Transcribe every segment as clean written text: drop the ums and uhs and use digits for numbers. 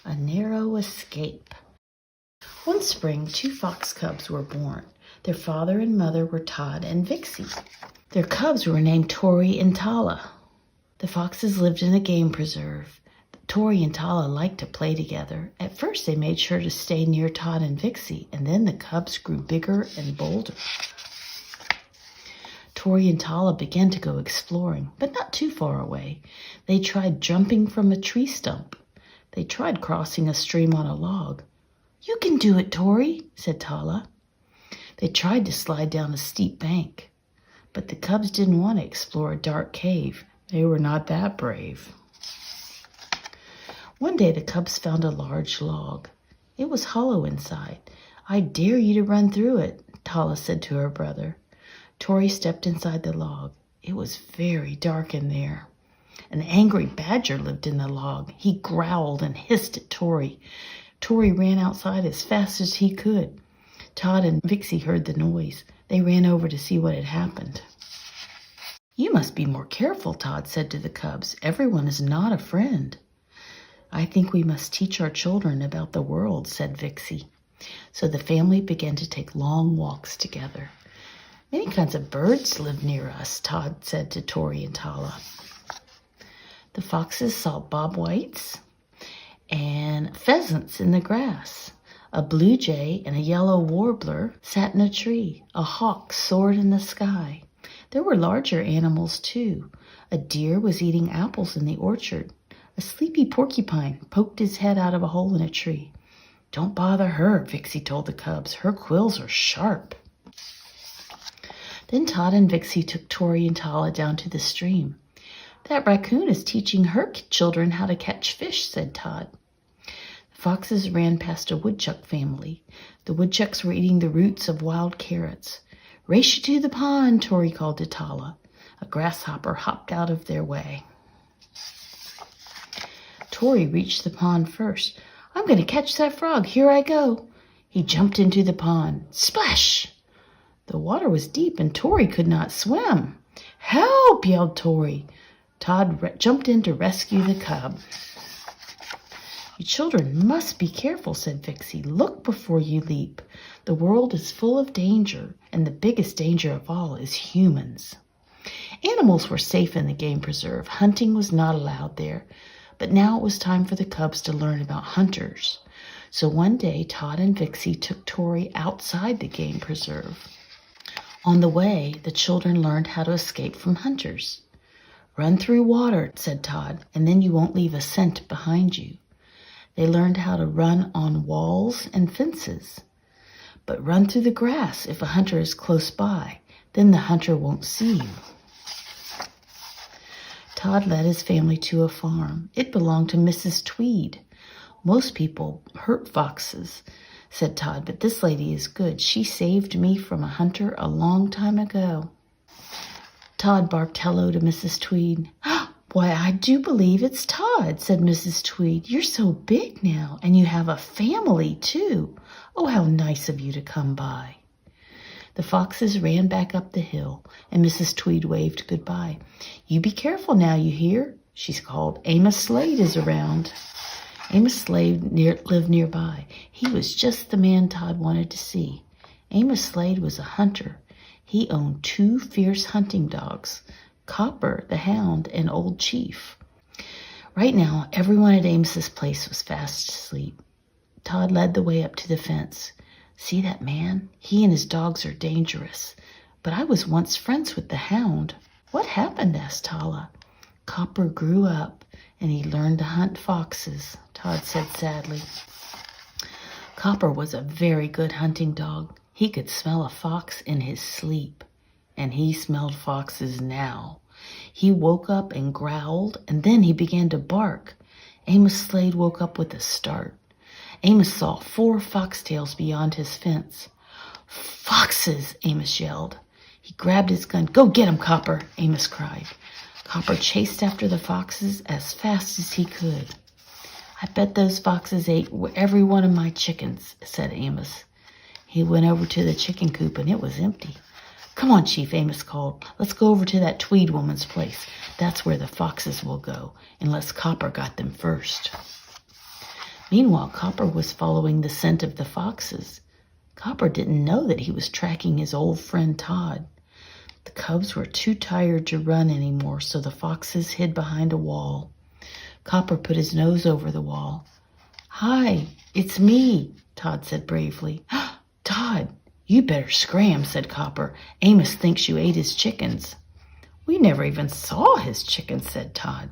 A narrow escape. One spring, 2 fox cubs were born. Their father and mother were Todd and Vixie. Their cubs were named Tori and Tala. The foxes lived in a game preserve. Tori and Tala liked to play together. At first, they made sure to stay near Todd and Vixie, and then the cubs grew bigger and bolder. Tori and Tala began to go exploring, but not too far away. They tried jumping from a tree stump. They tried crossing a stream on a log. "You can do it, Tori," said Tala. They tried to slide down a steep bank, but the cubs didn't want to explore a dark cave. They were not that brave. One day the cubs found a large log. It was hollow inside. "I dare you to run through it," Tala said to her brother. Tori stepped inside the log. It was very dark in there. An angry badger lived in the log. He growled and hissed at Tori. Tori ran outside as fast as he could. Todd and Vixie heard the noise. They ran over to see what had happened. "You must be more careful," Todd said to the cubs. "Everyone is not a friend." "I think we must teach our children about the world," said Vixie. So the family began to take long walks together. "Many kinds of birds live near us," Todd said to Tori and Tala. The foxes saw bobwhites and pheasants in the grass. A blue jay and a yellow warbler sat in a tree. A hawk soared in the sky. There were larger animals, too. A deer was eating apples in the orchard. A sleepy porcupine poked his head out of a hole in a tree. "Don't bother her," Vixie told the cubs. "Her quills are sharp." Then Todd and Vixie took Tori and Tala down to the stream. "That raccoon is teaching her children how to catch fish," said Todd. The foxes ran past a woodchuck family. The woodchucks were eating the roots of wild carrots. "Race you to the pond," Tori called to Tala. A grasshopper hopped out of their way. Tori reached the pond first. "I'm going to catch that frog. Here I go." He jumped into the pond. Splash! The water was deep and Tori could not swim. "Help!" yelled Tori. Todd jumped in to rescue the cub. "You children must be careful," said Vixie. "Look before you leap. The world is full of danger, and the biggest danger of all is humans." Animals were safe in the game preserve. Hunting was not allowed there. But now it was time for the cubs to learn about hunters. So one day, Todd and Vixie took Tori outside the game preserve. On the way, the children learned how to escape from hunters. "Run through water," said Todd, "and then you won't leave a scent behind you." They learned how to run on walls and fences. But run through the grass if a hunter is close by. Then the hunter won't see you. Todd led his family to a farm. It belonged to Mrs. Tweed. "Most people hurt foxes," said Todd, "but this lady is good. She saved me from a hunter a long time ago." Todd barked hello to Mrs. Tweed. "Why, I do believe it's Todd," said Mrs. Tweed. "You're so big now, and you have a family, too. Oh, how nice of you to come by." The foxes ran back up the hill, and Mrs. Tweed waved goodbye. "You be careful now, you hear?" she called. "Amos Slade is around." Amos Slade lived nearby. He was just the man Todd wanted to see. Amos Slade was a hunter. He owned 2 fierce hunting dogs, Copper, the hound, and Old Chief. Right now, everyone at Amos's place was fast asleep. Todd led the way up to the fence. "See that man? He and his dogs are dangerous. But I was once friends with the hound." "What happened?" asked Tala. "Copper grew up, and he learned to hunt foxes," Todd said sadly. Copper was a very good hunting dog. He could smell a fox in his sleep, and he smelled foxes now. He woke up and growled, and then he began to bark. Amos Slade woke up with a start. Amos saw 4 foxtails beyond his fence. "Foxes!" Amos yelled. He grabbed his gun. "Go get 'em, Copper!" Amos cried. Copper chased after the foxes as fast as he could. "I bet those foxes ate every one of my chickens," said Amos. He went over to the chicken coop, and it was empty. "Come on, Chief," Amos called. "Let's go over to that Tweed woman's place. That's where the foxes will go, unless Copper got them first." Meanwhile, Copper was following the scent of the foxes. Copper didn't know that he was tracking his old friend Todd. The cubs were too tired to run anymore, so the foxes hid behind a wall. Copper put his nose over the wall. "Hi, it's me," Todd said bravely. "Todd, you better scram," said Copper. "Amos thinks you ate his chickens." "We never even saw his chickens," said Todd.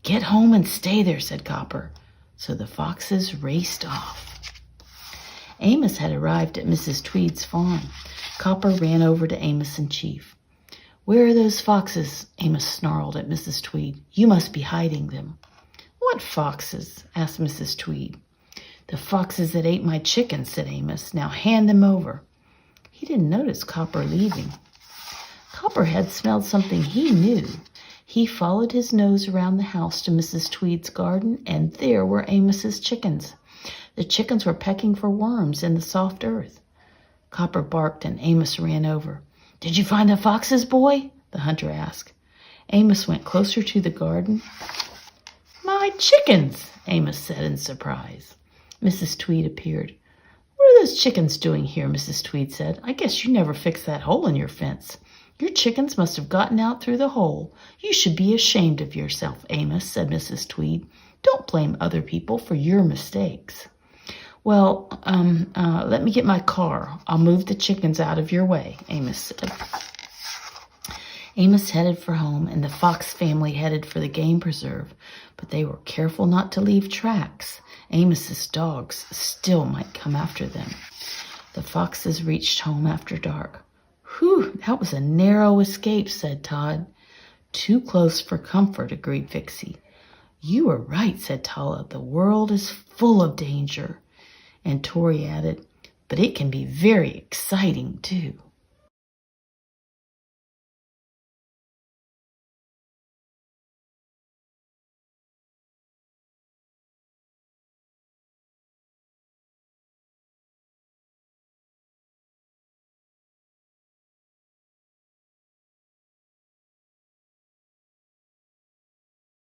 "Get home and stay there," said Copper. So the foxes raced off. Amos had arrived at Mrs. Tweed's farm. Copper ran over to Amos in chief. "Where are those foxes?" Amos snarled at Mrs. Tweed. "You must be hiding them." "What foxes?" asked Mrs. Tweed. "The foxes that ate my chickens," said Amos. "Now hand them over." He didn't notice Copper leaving. Copper had smelled something he knew. He followed his nose around the house to Mrs. Tweed's garden, and there were Amos's chickens. The chickens were pecking for worms in the soft earth. Copper barked, and Amos ran over. "Did you find the foxes, boy?" the hunter asked. Amos went closer to the garden. "My chickens!" Amos said in surprise. Mrs. Tweed appeared. "What are those chickens doing here?" Mrs. Tweed said. "I guess you never fixed that hole in your fence. Your chickens must have gotten out through the hole. You should be ashamed of yourself, Amos," said Mrs. Tweed. "Don't blame other people for your mistakes." "Well, let me get my car. I'll move the chickens out of your way," Amos said. Amos headed for home, and the Fox family headed for the game preserve, but they were careful not to leave tracks. Amos's dogs still might come after them. The foxes reached home after dark. "Whew, that was a narrow escape," said Todd. "Too close for comfort," agreed Vixie. "You were right," said Tala. "The world is full of danger." And Tori added, "But it can be very exciting, too."